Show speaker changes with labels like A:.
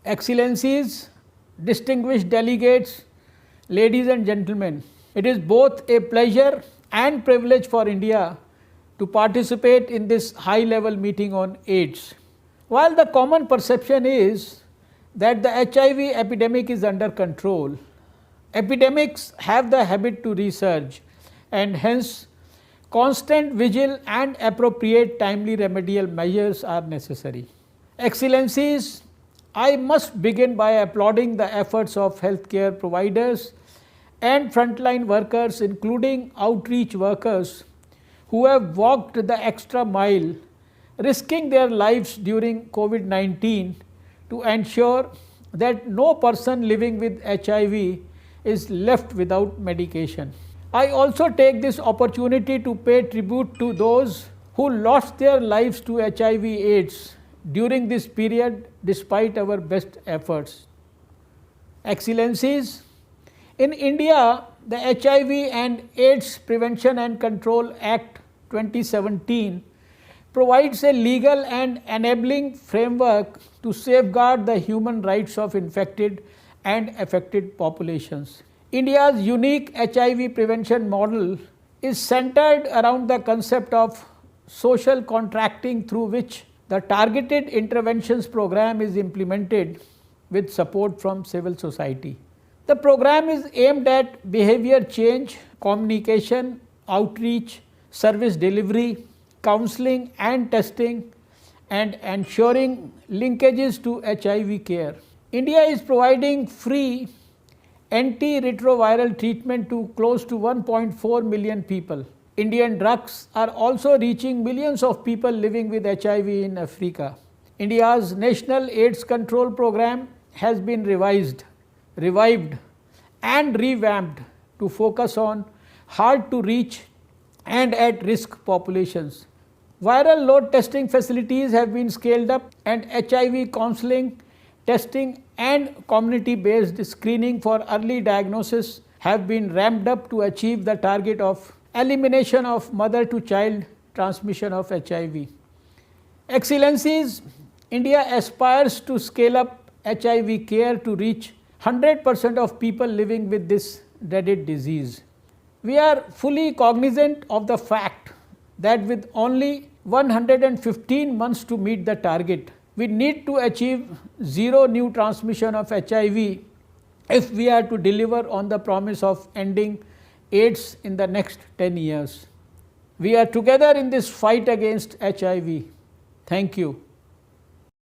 A: Excellencies, distinguished delegates, ladies and gentlemen, it is both a pleasure and privilege for India to participate in this high-level meeting on AIDS. While the common perception is that the HIV epidemic is under control, epidemics have the habit to resurge, and hence constant vigil and appropriate timely remedial measures are necessary. Excellencies, I must begin by applauding the efforts of healthcare providers and frontline workers, including outreach workers, who have walked the extra mile, risking their lives during COVID-19 to ensure that no person living with HIV is left without medication. I also take this opportunity to pay tribute to those who lost their lives to HIV/AIDS during this period despite our best efforts. Excellencies, in India, the HIV and AIDS Prevention and Control Act 2017 provides a legal and enabling framework to safeguard the human rights of infected and affected populations. India's unique HIV prevention model is centered around the concept of social contracting, through which the targeted interventions program is implemented with support from civil society. The program is aimed at behavior change, communication, outreach, service delivery, counseling and testing, and ensuring linkages to HIV care. India is providing free antiretroviral treatment to close to 1.4 million people. Indian drugs are also reaching millions of people living with HIV in Africa. India's National AIDS Control Program has been revised, revived and revamped to focus on hard to reach and at risk populations. Viral load testing facilities have been scaled up, and HIV counseling, testing and community-based screening for early diagnosis have been ramped up to achieve the target of elimination of mother-to-child transmission of HIV. Excellencies, India aspires to scale up HIV care to reach 100% of people living with this dreaded disease. We are fully cognizant of the fact that with only 115 months to meet the target, we need to achieve zero new transmission of HIV if we are to deliver on the promise of ending AIDS in the next 10 years. We are together in this fight against HIV. Thank you.